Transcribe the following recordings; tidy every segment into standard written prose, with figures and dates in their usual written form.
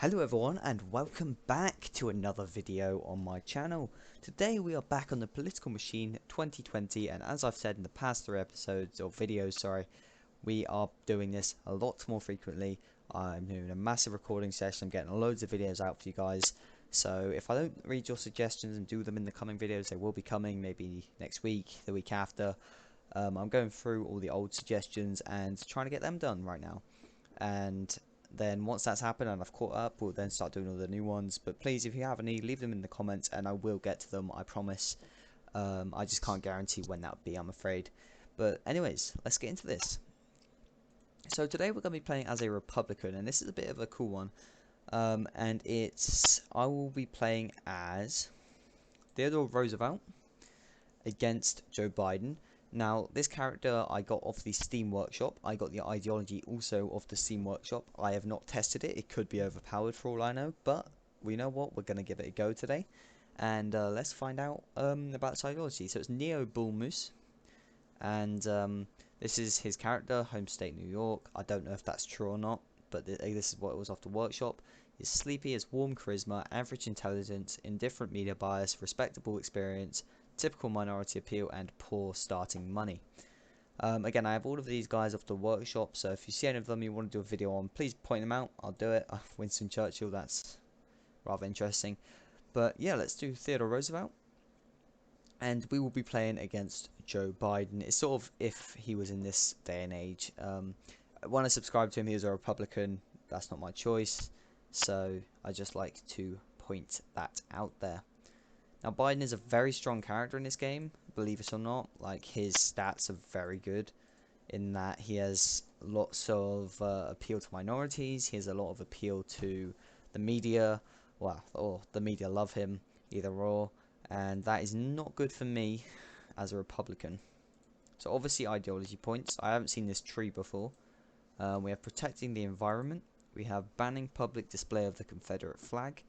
Hello everyone and welcome back to another video on my channel. Today we are back on the political machine 2020, and as I've said in the past three episodes or videos, we are doing this a lot more frequently. I'm doing a massive recording session, I'm getting loads of videos out for you guys. So if I don't read your suggestions and do them in the coming videos, they will be coming maybe next week, the week after. I'm going through all the old suggestions and trying to get them done right now. And then once that's happened and I've caught up, we'll then start doing all the new ones. But please, if you have any, leave them in the comments and I will get to them, I promise. I just can't guarantee when that would be, I'm afraid. But anyways, let's get into this. So today we're going to be playing as a Republican, and this is a bit of a cool one. I will be playing as Theodore Roosevelt against Joe Biden. Now, this character I got off the Steam Workshop. I got the ideology also off the Steam Workshop. I have not tested it. It could be overpowered for all I know. But, we know what? We're going to give it a go today. And let's find out about its ideology. So it's Neo Bull Moose. And this is his character, home state New York. I don't know if that's true or not. But this is what it was off the Workshop. He's sleepy, has warm charisma, average intelligence, indifferent media bias, respectable experience, typical minority appeal, and poor starting money. Again, I have all of these guys off the Workshop, so if you see any of them you want to do a video on, please point them out. I'll do it. Winston Churchill, that's rather interesting. But yeah, let's do Theodore Roosevelt. And we will be playing against Joe Biden. It's sort of if he was in this day and age. When I subscribed to him, he was a Republican. That's not my choice. So I just like to point that out there. Now, Biden is a very strong character in this game, believe it or not. Like, his stats are very good in that he has lots of appeal to minorities. He has a lot of appeal to the media. Well, or the media love him, either or. And that is not good for me as a Republican. So, obviously, ideology points. I haven't seen this tree before. We have protecting the environment. We have banning public display of the Confederate flag.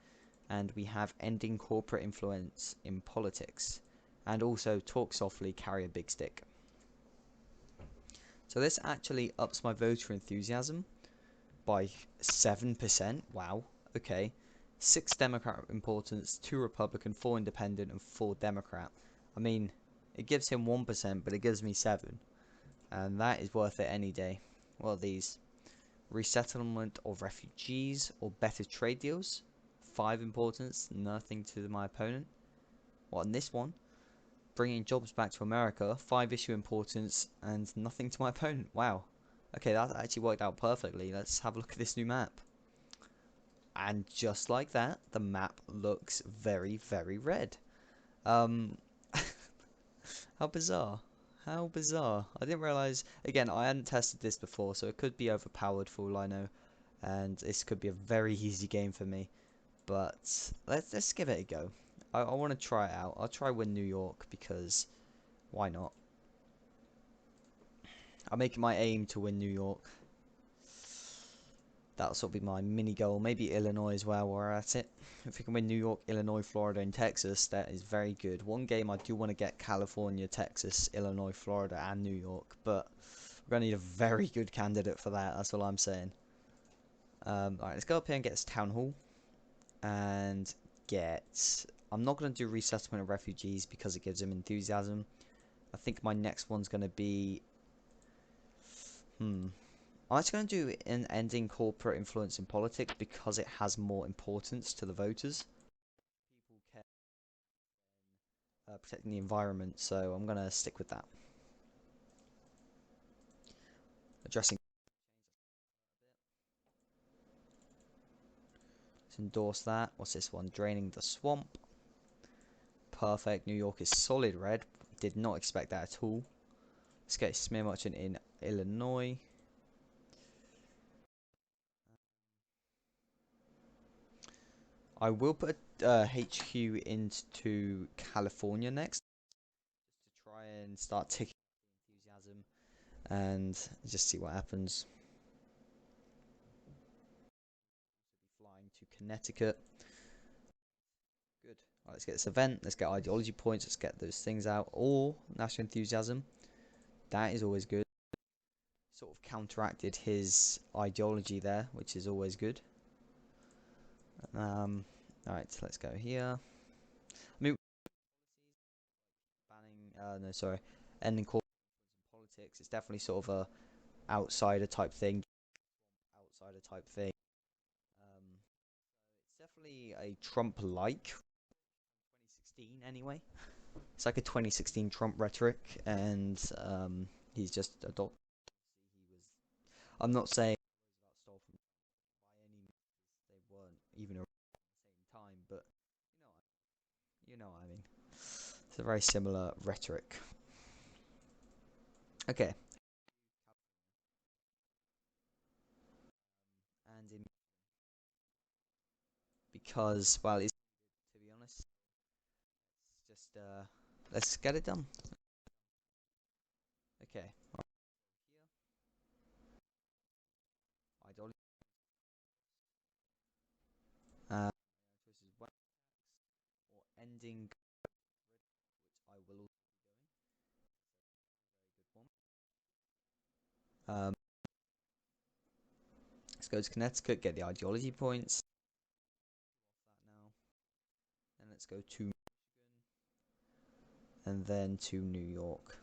And we have ending corporate influence in politics. And also talk softly, carry a big stick. So this actually ups my voter enthusiasm by 7%. Wow. Okay. 6 Democrat importance, 2 Republican, 4 Independent, and 4 Democrat. I mean, it gives him 1%, but it gives me 7. And that is worth it any day. What are these? Resettlement of refugees or better trade deals. 5 importance, nothing to my opponent. What on this one? Bringing jobs back to America, 5 issue importance, and nothing to my opponent. Wow. Okay, that actually worked out perfectly. Let's have a look at this new map. And just like that, the map looks very, very red. How bizarre. How bizarre. I didn't realise, again, I hadn't tested this before, so it could be overpowered for all I know. And this could be a very easy game for me. But let's give it a go. I want to try it out. I'll try win New York because why not? I'll make it my aim to win New York. That'll sort of be my mini goal. Maybe Illinois as well while we're at it. If we can win New York, Illinois, Florida, and Texas, that is very good. One game I do want to get California, Texas, Illinois, Florida, and New York. But we're going to need a very good candidate for that. That's all I'm saying. Alright, let's go up here and get this town hall. And get... I'm not going to do resettlement of refugees because it gives them enthusiasm. I think my next one's going to be... I'm actually going to do an ending corporate influence in politics because it has more importance to the voters. People care protecting the environment, so I'm going to stick with that. Addressing... Let's endorse that. What's this one? Draining the swamp. Perfect. New York is solid red. Did not expect that at all. Let's get smear merchant in Illinois. I will put a HQ into California next to try and start ticking enthusiasm and just see what happens. Flying to Connecticut. Good. Right, let's get this event. Let's get ideology points. Let's get those things out. Or national enthusiasm. That is always good. Sort of counteracted his ideology there, which is always good. All right, so let's go here. I mean, banning. No, sorry, ending corporate politics. It's definitely sort of a outsider type thing. Outsider type thing. It's definitely a Trump-like 2016 anyway. It's like a 2016 Trump rhetoric, and he's just adopted. He was. I'm not saying Roosevelt stole from by any means. They weren't even around at the same time, but you know what I mean. It's a very similar rhetoric. Okay, and in because well, it's to be honest, it's just let's get it done. Okay, right here, ideology. Choices one or ending, which I will also be doing. Very good one. Let's go to Connecticut, get the ideology points. Off that now. Then let's go to Michigan and then to New York.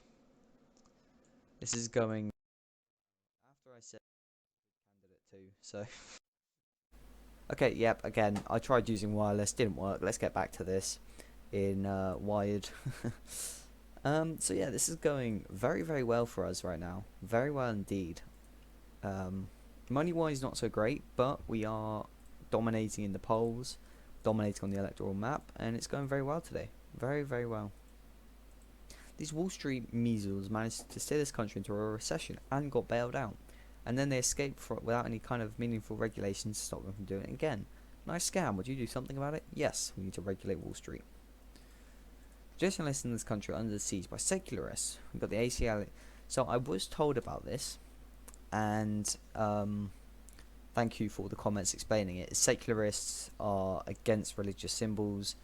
This is going after I said candidate too, so okay, yep, again, I tried using wireless, didn't work. Let's get back to this in wired. So yeah, this is going very, very well for us right now. Very well indeed. Money-wise, not so great, but we are dominating in the polls, dominating on the electoral map, and it's going very well today. Very, very well. These Wall Street measles managed to steer this country into a recession and got bailed out. And then they escaped for it without any kind of meaningful regulations to stop them from doing it again. Nice scam. Would you do something about it? Yes, we need to regulate Wall Street. Traditionalists in this country are under siege by secularists. We've got the ACL. So I was told about this, and thank you for the comments explaining it. Secularists are against religious symbols,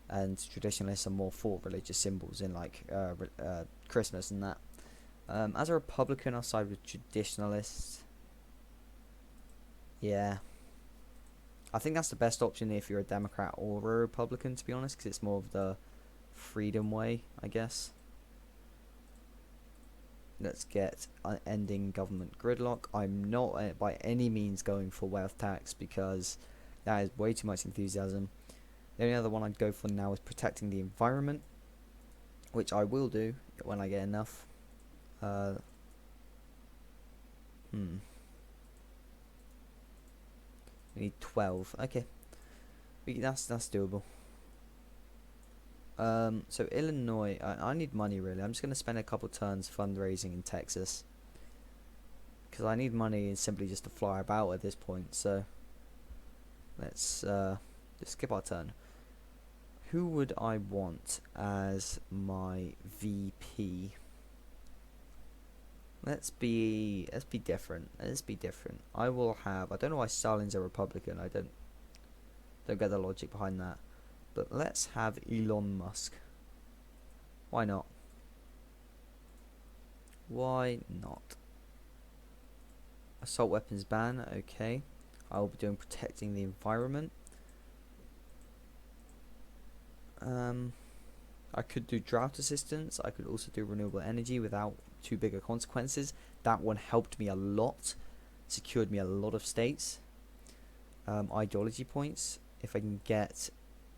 and traditionalists are more for religious symbols in like Christmas and that. As a Republican, I'll side with traditionalists. Yeah. I think that's the best option if you're a Democrat or a Republican, to be honest, because it's more of the freedom way, I guess. Let's get ending government gridlock. I'm not by any means going for wealth tax because that is way too much enthusiasm. The only other one I'd go for now is protecting the environment, which I will do when I get enough. We need 12. Okay, that's doable. So Illinois, I need money really. I'm just gonna spend a couple turns fundraising in Texas because I need money simply just to fly about at this point. So let's just skip our turn. Who would I want as my VP? Let's be different. Let's be different. I will have. I don't know why Stalin's a Republican. I don't get the logic behind that. But let's have Elon Musk. Why not? Why not? Assault weapons ban. Okay. I will be doing protecting the environment. I could do drought assistance. I could also do renewable energy without too big of consequences. That one helped me a lot. Secured me a lot of states. Ideology points. If I can get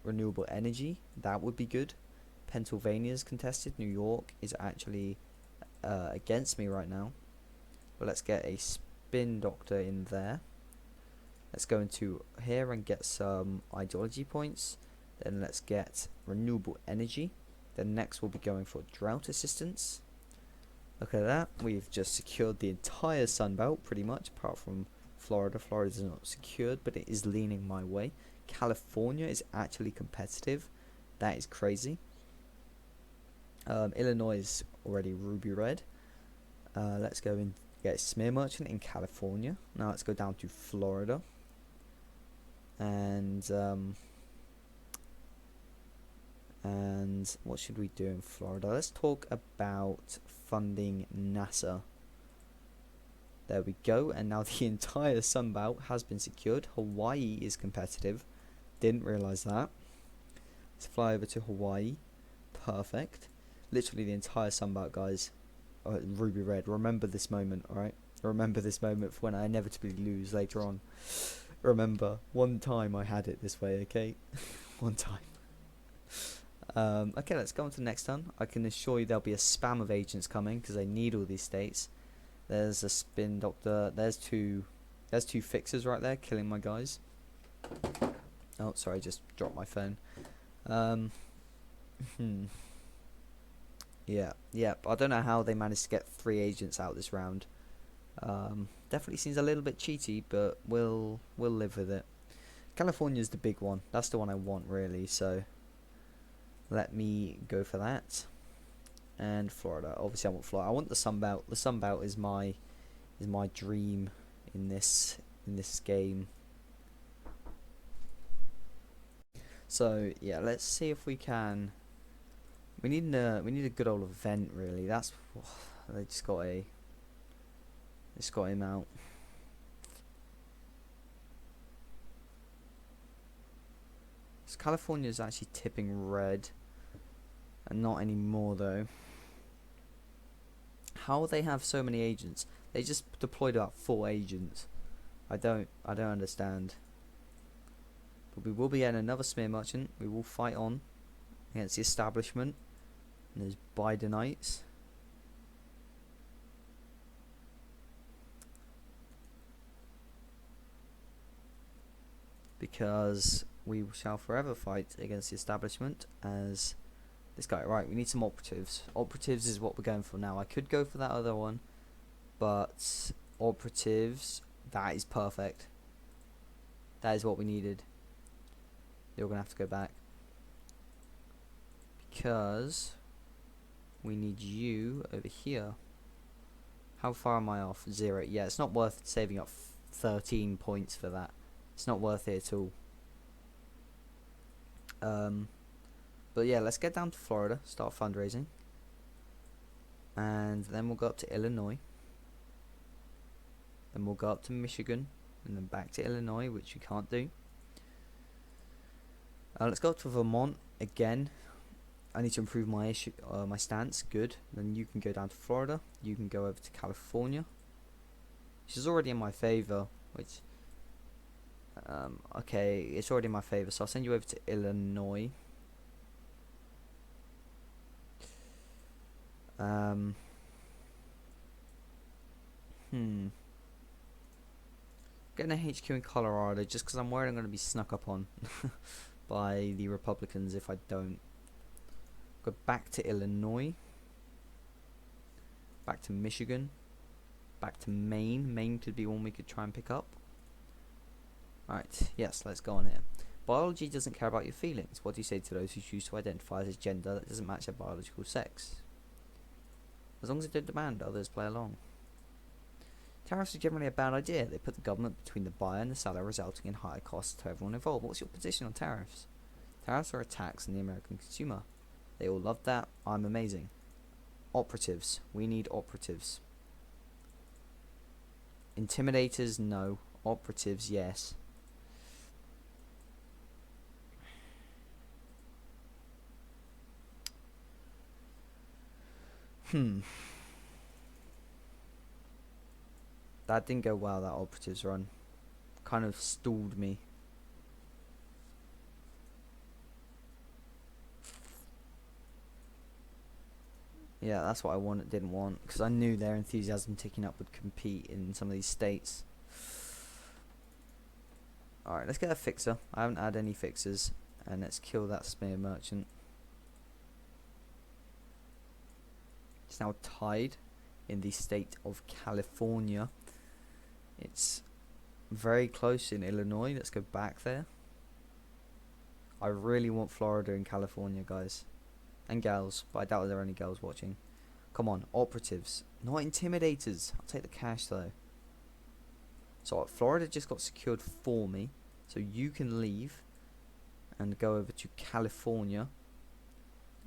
renewable energy, that would be good. Pennsylvania's contested. New York is actually against me right now. But let's get a spin doctor in there. Let's go into here and get some ideology points. Then let's get renewable energy. Then next we'll be going for drought assistance. Look at that. We've just secured the entire Sunbelt pretty much, apart from Florida. Florida is not secured, but it is leaning my way. California is actually competitive. That is crazy. Illinois is already ruby red. Let's go and get a smear merchant in California. Now let's go down to Florida. And what should we do in Florida? Let's talk about funding NASA. There we go. And now the entire Sunbelt has been secured. Hawaii is competitive. Didn't realise that. Let's fly over to Hawaii. Perfect. Literally the entire Sunbelt, guys. Ruby red. Remember this moment, alright? Remember this moment for when I inevitably lose later on. Remember, one time I had it this way, okay? One time. Okay, let's go on to the next turn. I can assure you there'll be a spam of agents coming because I need all these states. There's a spin doctor. There's two fixers right there killing my guys. Oh, sorry, I just dropped my phone. Yeah. I don't know how they managed to get 3 agents out this round. Definitely seems a little bit cheaty, but we'll live with it. California's the big one. That's the one I want, really. So let me go for that. And Florida. Obviously, I want Florida. I want the Sunbelt. The Sunbelt is my dream in this game. So yeah, let's see if we can. We need a good old event, really. That's they just got him out. So California's actually tipping red, and not anymore though. How they have so many agents? They just deployed about 4 agents. I don't understand. But we will be getting another smear merchant. We will fight on against the establishment. And there's Bidenites. Because we shall forever fight against the establishment as this guy. Right, we need some operatives. Operatives is what we're going for now. I could go for that other one, but operatives, that is perfect. That is what we needed. You're going to have to go back. Because we need you over here. How far am I off? 0. Yeah, it's not worth saving up 13 points for that. It's not worth it at all. But yeah, let's get down to Florida, start fundraising. And then we'll go up to Illinois. Then we'll go up to Michigan. And then back to Illinois, which we can't do. Let's go up to Vermont again. I need to improve my my stance. Good. Then you can go down to Florida. You can go over to California. She's already in my favor, which okay, it's already in my favor, so I'll send you over to Illinois. Getting a HQ in Colorado just because I'm worried I'm going to be snuck up on by the Republicans if I don't. Go back to Illinois. Back to Michigan. Back to Maine. Maine could be one we could try and pick up. Alright, yes, let's go on here. Biology doesn't care about your feelings. What do you say to those who choose to identify as a gender that doesn't match their biological sex? As long as they don't demand, others play along. Tariffs are generally a bad idea. They put the government between the buyer and the seller, resulting in higher costs to everyone involved. What's your position on tariffs? Tariffs are a tax on the American consumer. They all love that. I'm amazing. Operatives. We need operatives. Intimidators, no. Operatives, yes. That didn't go well, that operatives run. Kind of stalled me. Yeah, that's what I didn't want, because I knew their enthusiasm ticking up would compete in some of these states. Alright, let's get a fixer. I haven't had any fixers, and let's kill that smear merchant. It's now tied in the state of California. It's very close in Illinois. Let's go back there. I really want Florida and California, guys. And gals, but I doubt there are any girls watching. Come on, operatives. Not intimidators. I'll take the cash, though. So Florida just got secured for me. So you can leave and go over to California,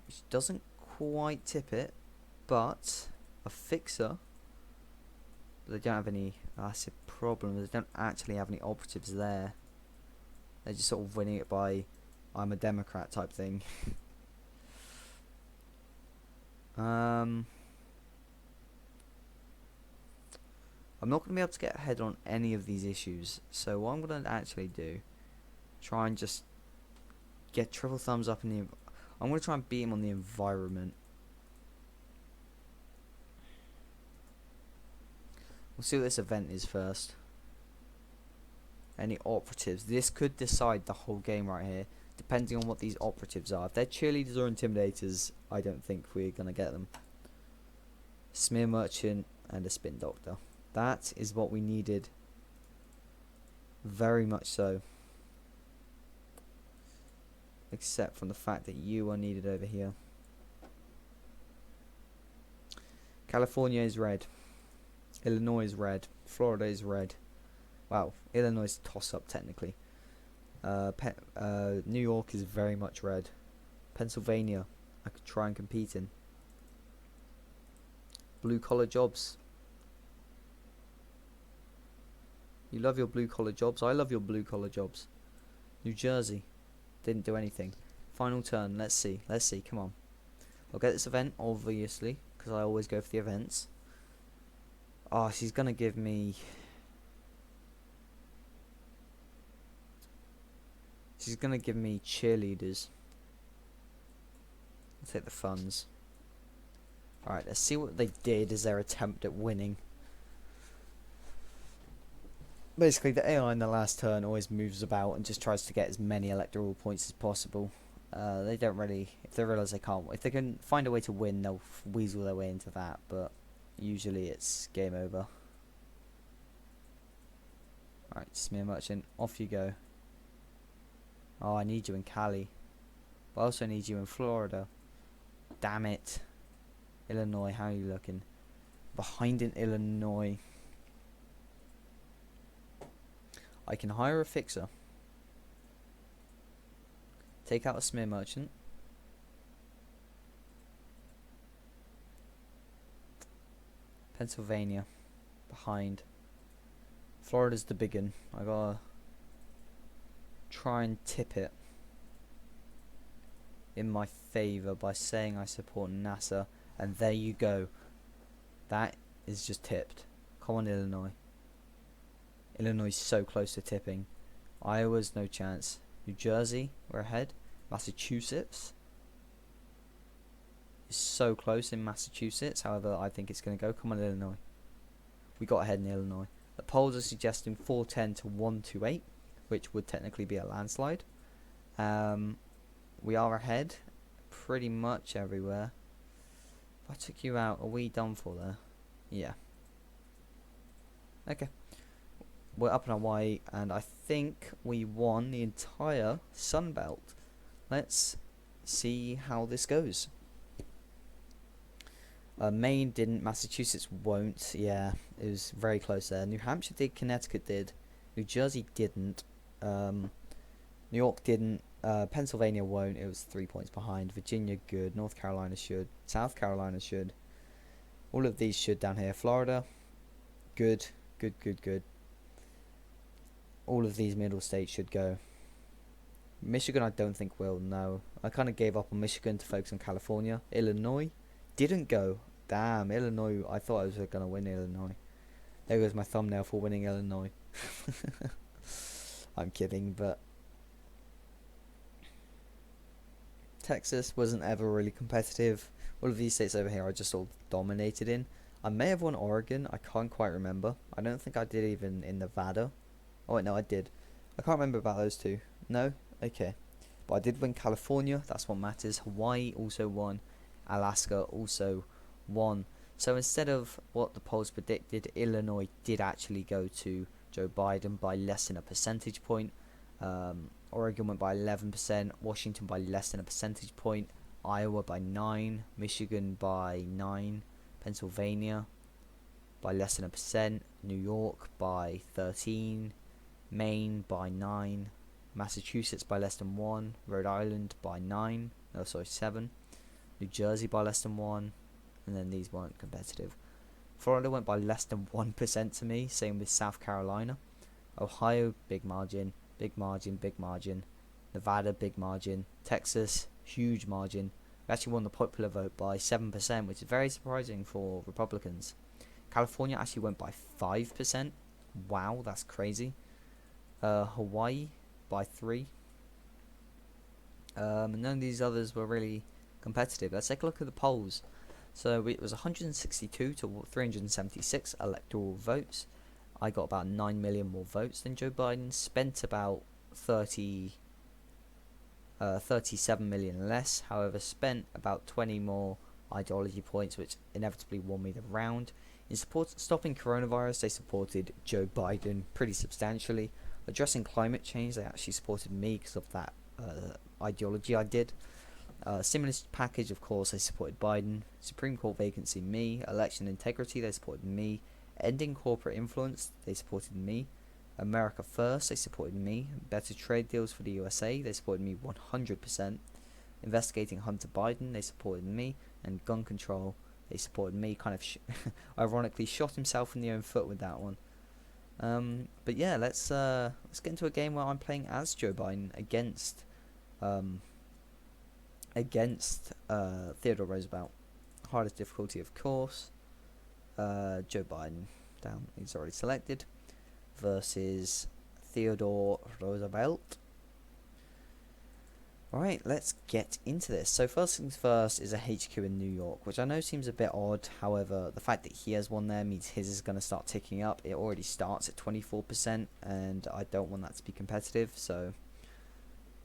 which doesn't quite tip it, but a fixer. But they don't have any. That's a problem. They don't actually have any operatives there. They They're just sort of winning it by I'm a Democrat type thing. I'm not going to be able to get ahead on any of these issues, so what I'm going to actually do, try and just get triple thumbs up in the... I'm going to try and beat him on the environment. We'll see what this event is first. Any operatives. This could decide the whole game right here, depending on what these operatives are. If they're cheerleaders or intimidators, I don't think we're going to get them. Smear merchant and a spin doctor. That is what we needed. Very much so. Except from the fact that you are needed over here. California is red. Illinois is red. Florida is red. Wow, Illinois is toss-up technically. New York is very much red. Pennsylvania, I could try and compete in. Blue-collar jobs. You love your blue-collar jobs. I love your blue-collar jobs. New Jersey. Didn't do anything. Final turn. Let's see. Let's see. Come on. I'll get this event, obviously, because I always go for the events. Oh, she's going to give me... She's going to give me cheerleaders. I'll take the funds. Alright, let's see what they did as their attempt at winning. Basically, the AI in the last turn always moves about and just tries to get as many electoral points as possible. They don't really... If they realise they can't... If they can find a way to win, they'll weasel their way into that. But usually it's game over. Alright, Smear Merchant, off you go. Oh, I need you in Cali. But I also need you in Florida. Damn it. Illinois, how are you looking? Behind in Illinois. I can hire a fixer. Take out a Smear Merchant. Pennsylvania. Behind. Florida's the big one. I gotta try and tip it in my favour by saying I support NASA. And there you go. That is just tipped. Come on, Illinois. Illinois is so close to tipping. Iowa's no chance. New Jersey, we're ahead. Massachusetts is so close in Massachusetts. However, I think it's going to go. Come on, Illinois. We got ahead in Illinois. The polls are suggesting 410 to 128, which would technically be a landslide. We are ahead pretty much everywhere. If I took you out, are we done for there? Yeah. Okay. We're up in Hawaii, and I think we won the entire Sunbelt. Let's see how this goes. Maine didn't, Massachusetts won't. Yeah, it was very close there. New Hampshire did, Connecticut did, New Jersey didn't, New York didn't, Pennsylvania won't, it was 3 points behind. Virginia good, North Carolina should, South Carolina should, all of these should down here. Florida, good, good, good, good. All of these middle states should go. Michigan I don't think will, no. I kind of gave up on Michigan to focus on California. Illinois didn't go. Damn, Illinois, I thought I was going to win Illinois. There goes my thumbnail for winning Illinois. I'm kidding, but... Texas wasn't ever really competitive. All of these states over here I just all dominated in. I may have won Oregon, I can't quite remember. I don't think I did even in Nevada. Oh wait, no, I did. I can't remember about those two. No? Okay. But I did win California, that's what matters. Hawaii also won. Alaska also won. So instead of what the polls predicted, Illinois did actually go to Joe Biden by less than a percentage point. Oregon went by 11%, Washington by less than a percentage point, Iowa by 9, Michigan by 9, Pennsylvania by less than a percent, New York by 13, Maine by 9, Massachusetts by less than 1, Rhode Island by 9, no sorry 7, New Jersey by less than 1, and then these weren't competitive. Florida went by less than 1% to me, same with South Carolina. Ohio, big margin. big margin, big margin. Nevada, big margin. Texas, huge margin. We actually won the popular vote by 7%, which is very surprising for Republicans. California actually went by 5%. Wow, that's crazy. Hawaii by 3. None of these others were really competitive. Let's take a look at the polls. So it was 162 to 376 electoral votes. I got about 9 million more votes than Joe Biden. Spent about 37 million less. However, spent about 20 more ideology points, which inevitably won me the round. In support stopping coronavirus, they supported Joe Biden pretty substantially. Addressing climate change, they actually supported me because of that ideology I did. Stimulus package, of course, they supported Biden. Supreme Court vacancy, me. Election integrity, they supported me. Ending corporate influence, they supported me. America First, they supported me. Better trade deals for the USA, they supported me 100%. Investigating Hunter Biden, they supported me. And gun control, they supported me. Kind of ironically shot himself in the own foot with that one. But yeah, let's get into a game where I'm playing as Joe Biden against Theodore Roosevelt. Hardest difficulty, of course. Joe Biden down. He's already selected. Versus Theodore Roosevelt. Alright, let's get into this. So first things first is a HQ in New York, which I know seems a bit odd. However, the fact that he has one there means his is going to start ticking up. It already starts at 24%, and I don't want that to be competitive, so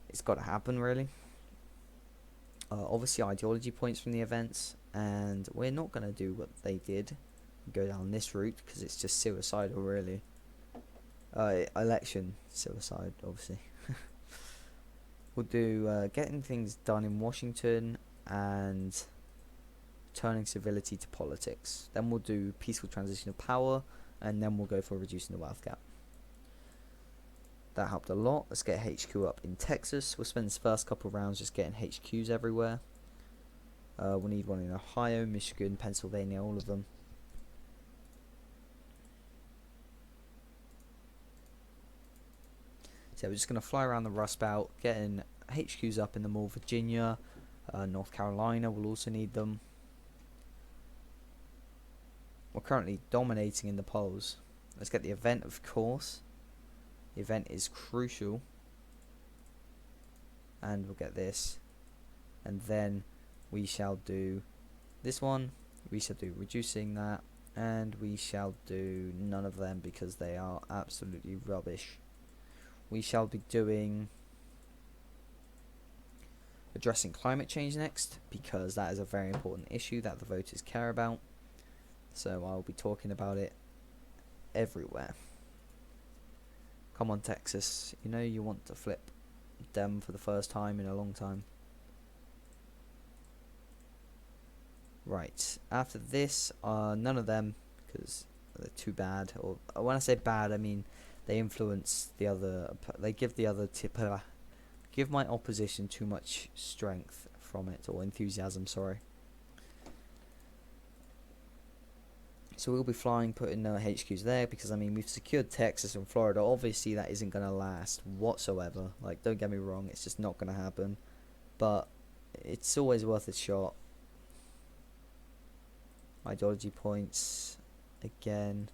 it's got to happen, really. Obviously, ideology points from the events, and we're not going to do what they did, go down this route, because it's just suicidal, really. Election suicide, obviously. We'll do getting things done in Washington and turning civility to politics. Then we'll do peaceful transition of power, and then we'll go for reducing the wealth gap. That helped a lot. Let's get HQ up in Texas. We'll spend this first couple of rounds just getting HQs everywhere. We'll need one in Ohio, Michigan, Pennsylvania, all of them. So we're just going to fly around the Rust Belt, getting HQs up in them all. Virginia, North Carolina, we'll also need them. We're currently dominating in the polls. Let's get the event, of course. The event is crucial. And we'll get this. And then we shall do this one. We shall do reducing that. And we shall do none of them because they are absolutely rubbish. We shall be doing addressing climate change next, because that is a very important issue that the voters care about. So I'll be talking about it everywhere. Come on, Texas. You know you want to flip them for the first time in a long time. Right. After this, none of them, because they're too bad. Or when I say bad, I mean they influence the other. They give the other give my opposition too much strength from it, or enthusiasm. Sorry. So we'll be flying, putting HQs there, because I mean we've secured Texas and Florida. Obviously that isn't going to last whatsoever. Like, don't get me wrong, it's just not going to happen. But it's always worth a shot. Ideology points again.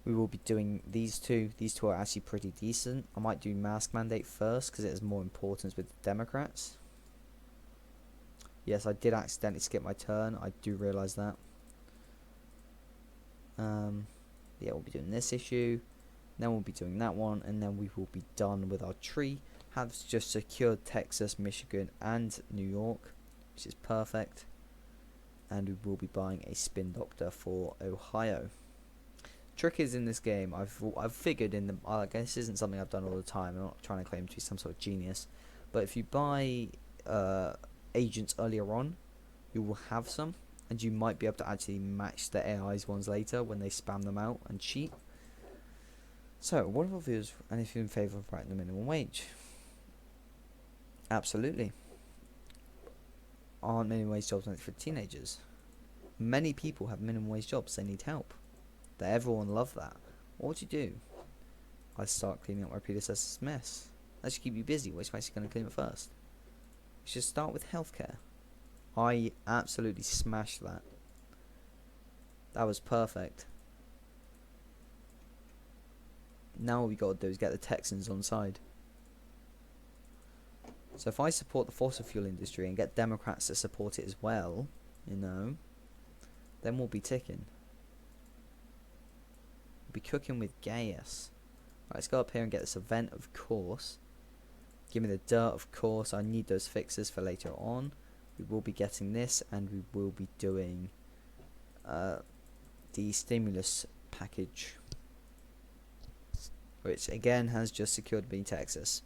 We will be doing these two. These two are actually pretty decent. I might do mask mandate first because it has more importance with the Democrats. Yes, I did accidentally skip my turn. I do realise that. Yeah, we'll be doing this issue. Then we'll be doing that one. And then we will be done with our tree. Have just secured Texas, Michigan and New York, which is perfect. And we will be buying a spin doctor for Ohio. Trick is in this game, I've figured in the, I guess this isn't something I've done all the time, I'm not trying to claim to be some sort of genius, but if you buy agents earlier on, you will have some, and you might be able to actually match the AI's ones later when they spam them out and cheat. So, what are our views, and if you're in favour of writing the minimum wage? Absolutely. Aren't minimum wage jobs meant for teenagers? Many people have minimum wage jobs, they need help. Everyone love that. What would you do? I start cleaning up my predecessor's mess. That should keep you busy. Which place are you going to clean up first? You should start with healthcare. I absolutely smashed that. That was perfect. Now all we got to do is get the Texans on side. So if I support the fossil fuel industry and get Democrats to support it as well, you know, then we'll be ticking. We'll be cooking with gas. Right, let's go up here and get this event, of course. Give me the dirt, of course. I need those fixes for later on. We will be getting this, and we will be doing the stimulus package, which again has just secured me Texas.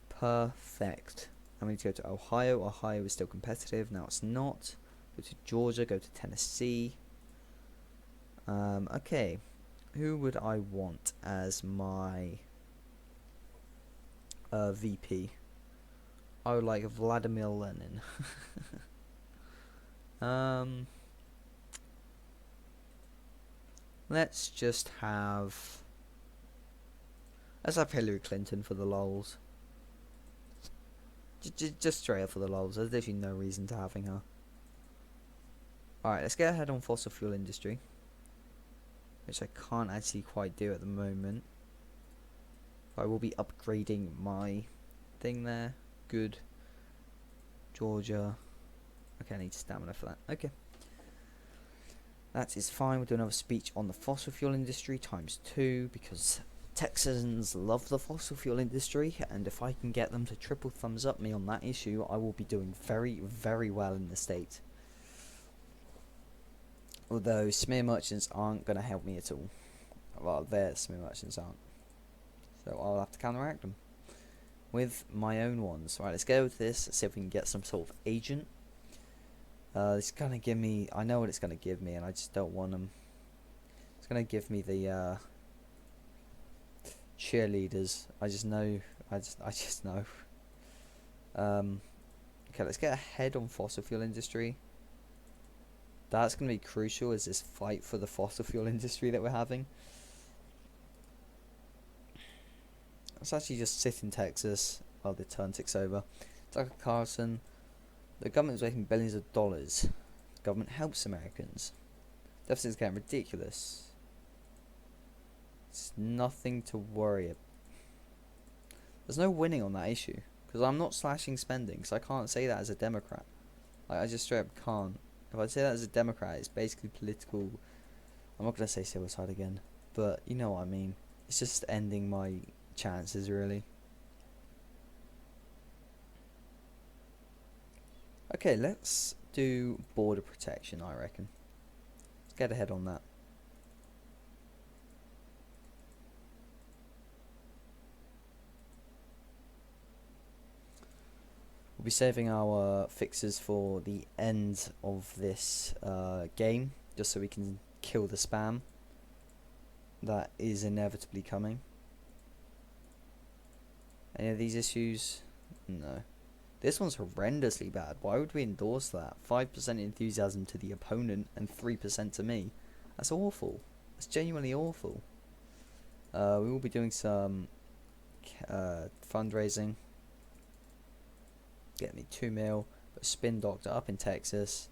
Perfect. I'm going to go to Ohio. Ohio is still competitive. Now it's not. Go to Georgia. Go to Tennessee. Okay. Who would I want as my VP? I would like Vladimir Lenin. Let's just have... Let's have Hillary Clinton for the lols. Just straight up for the lols. There's literally no reason to having her. Alright, let's get ahead on fossil fuel industry, which I can't actually quite do at the moment. I will be upgrading my thing there. Good. Georgia. Okay, I need stamina for that. Okay. That is fine. We'll do another speech on the fossil fuel industry ×2 because Texans love the fossil fuel industry, and if I can get them to triple thumbs up me on that issue, I will be doing very, very well in the state. Although smear merchants aren't going to help me at all. Well, their smear merchants aren't. So I'll have to counteract them with my own ones. Right, let's go with this. Let's see if we can get some sort of agent. It's going to give me... I know what it's going to give me, and I just don't want them. It's going to give me the... cheerleaders. I just know. I just know. Okay, let's get ahead on fossil fuel industry. That's going to be crucial, is this fight for the fossil fuel industry that we're having. Let's actually just sit in Texas while the turn ticks over. Tucker Carlson. The government is making billions of dollars. The government helps Americans. Deficit is getting ridiculous. It's nothing to worry about. There's no winning on that issue, because I'm not slashing spending, because I can't say that as a Democrat. Like, I just straight up can't. If I say that as a Democrat, it's basically political. I'm not going to say suicide again, but you know what I mean. It's just ending my chances, really. Okay, let's do border protection, I reckon. Let's get ahead on that. We'll be saving our fixes for the end of this game, just so we can kill the spam that is inevitably coming. Any of these issues? No. This one's horrendously bad. Why would we endorse that? 5% enthusiasm to the opponent and 3% to me. That's awful. That's genuinely awful. We will be doing some fundraising. Get me 2 mil. But spin doctor up in Texas.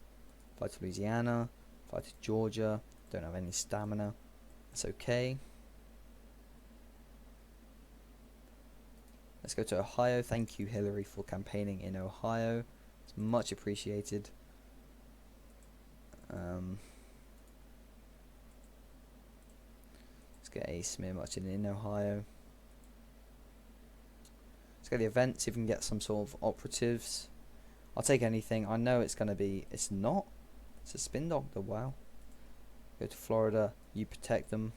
Fly to Louisiana. Fly to Georgia. Don't have any stamina. That's okay. Let's go to Ohio. Thank you, Hillary, for campaigning in Ohio. It's much appreciated. Let's get a smear merchant in Ohio. Let's get the event, see if we can get some sort of operatives. I'll take anything. I know it's going to be... It's not. It's a spin doctor. Wow. Go to Florida. You protect them.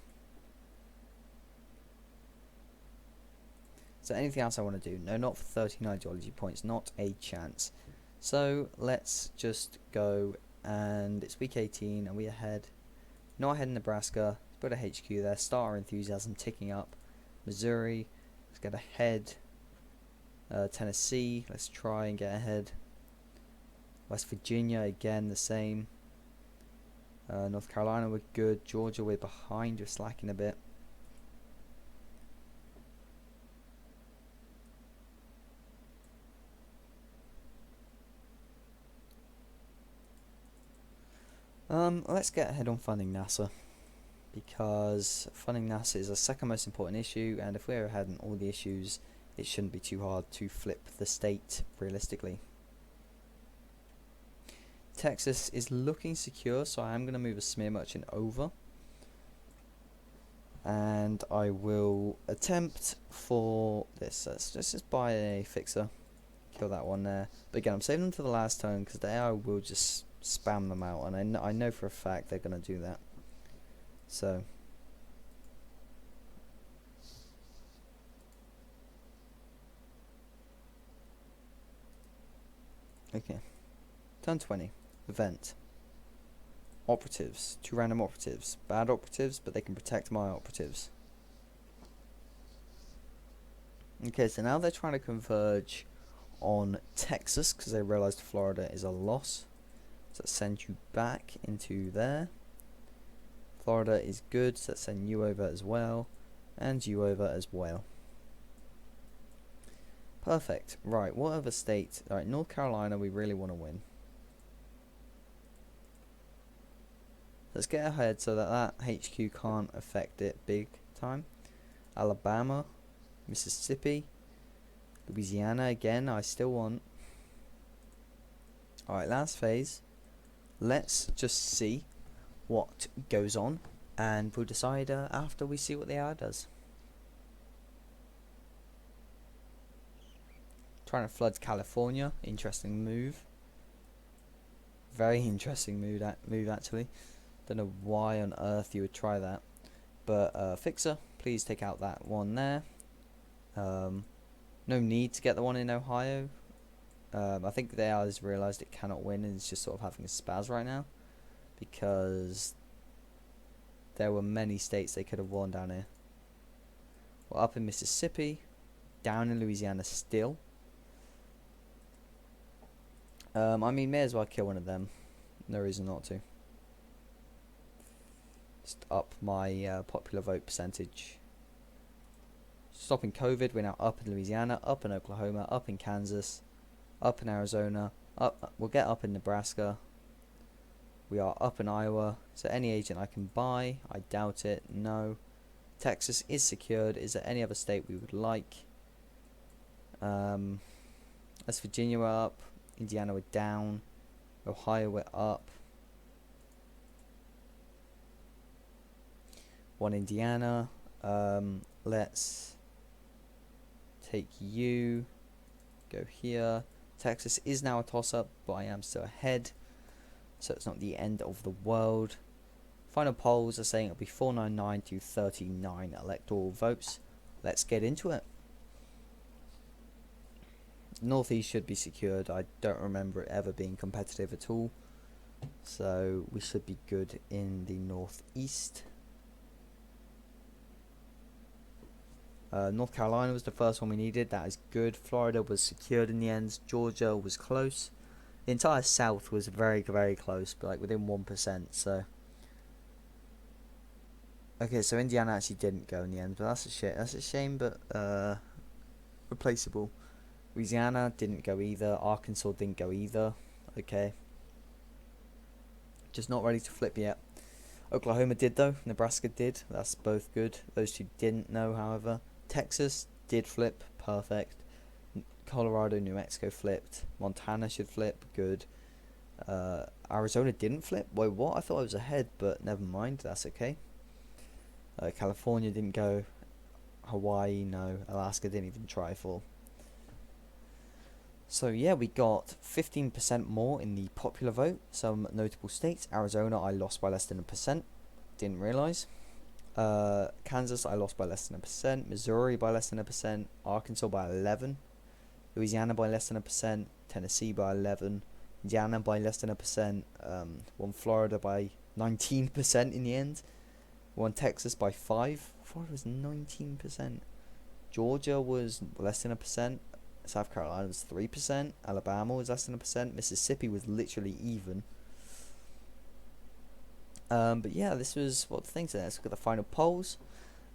So anything else I want to do? No, not for 39 ideology points. Not a chance. So let's just go, and it's week 18 and we ahead. Not ahead in Nebraska. Let's put a HQ there. Start our enthusiasm ticking up. Missouri. Let's get ahead. Tennessee. Let's try and get ahead. West Virginia, again the same. North Carolina, we're good. Georgia, we're behind. We're slacking a bit. Let's get ahead on funding NASA, because funding NASA is the second most important issue, and if we're ahead on all the issues, it shouldn't be too hard to flip the state realistically. Texas is looking secure, so I am going to move a smear merchant over, and I will attempt for this. Let's just buy a fixer, kill that one there. But again, I'm saving them to the last turn because the AI will just spam them out, and I know for a fact they're going to do that. So okay, turn 20, event. Operatives, 2 random operatives, bad operatives, but they can protect my operatives. Okay, so now they're trying to converge on Texas because they realized Florida is a loss. So let's send you back into there. Florida is good, so let's send you over as well, and you over as well. Perfect. Right, what other state? Alright, North Carolina we really want to win. Let's get ahead so that HQ can't affect it big time. Alabama, Mississippi, Louisiana again, I still want. Alright, last phase. Let's just see what goes on, and we'll decide after we see what the AI does. Trying to flood California, interesting move. Very interesting move actually. Don't know why on earth you would try that, but fixer, please take out that one there. No need to get the one in Ohio. I think the AI has realised it cannot win and it's just sort of having a spaz right now, because there were many states they could have won down here. We're up in Mississippi, down in Louisiana still. I mean, may as well kill one of them. No reason not to. Just up my popular vote percentage. Stopping COVID, we're now up in Louisiana, up in Oklahoma, up in Kansas, up in Arizona, we'll get up in Nebraska. We are up in Iowa. So any agent I can buy, I doubt it, no. Texas is secured. Is there any other state we would like? That's Virginia, we're up. Indiana, we're down. Ohio, we're up. One Indiana. Let's take you. Go here. Texas is now a toss-up, but I am still ahead, so it's not the end of the world. Final polls are saying it'll be 499 to 39 electoral votes. Let's get into it. Northeast should be secured. I don't remember it ever being competitive at all, so we should be good in the Northeast. North Carolina was the first one we needed. That is good. Florida was secured in the end. Georgia was close. The entire South was very, very close, but like within 1%. So, okay, so Indiana actually didn't go in the end, but that's a shit. That's a shame, but replaceable. Louisiana didn't go either. Arkansas didn't go either. Okay, just not ready to flip yet. Oklahoma did though. Nebraska did. That's both good. Those two didn't know, however. Texas did flip. Perfect. Colorado, New Mexico flipped. Montana should flip. Good. Arizona didn't flip. Wait, what? I thought I was ahead, but never mind. That's okay. California didn't go. Hawaii, no. Alaska didn't even try for. So yeah, we got 15% more in the popular vote. Some notable states. Arizona, I lost by less than 1%. Didn't realise. Kansas, I lost by less than 1%. Missouri by less than 1%. Arkansas by 11%. Louisiana by less than 1%. Tennessee by 11%. Indiana by less than 1%. Won Florida by 19% in the end. Won Texas by 5%. Florida was 19%. Georgia was less than 1%. South Carolina was 3%. Alabama was less than 1%. Mississippi was literally even. But yeah, this was what the thing said. Let's look at the final polls.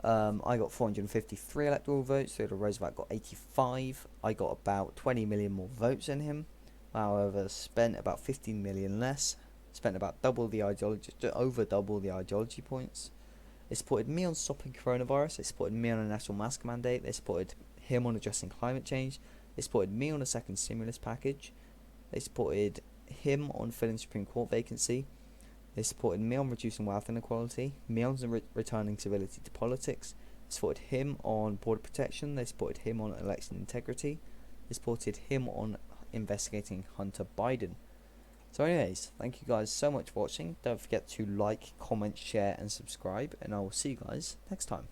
I got 453 electoral votes. Theodore Roosevelt got 85. I got about 20 million more votes than him. However, spent about 15 million less. spent about double the ideology, over double the ideology points. They supported me on stopping coronavirus. They supported me on a national mask mandate. They supported him on addressing climate change. They supported me on a second stimulus package. They supported him on filling Supreme Court vacancy. They supported me on reducing wealth inequality, me on returning civility to politics. They supported him on border protection. They supported him on election integrity. They supported him on investigating Hunter Biden. So anyways, thank you guys so much for watching. Don't forget to like, comment, share and subscribe, and I will see you guys next time.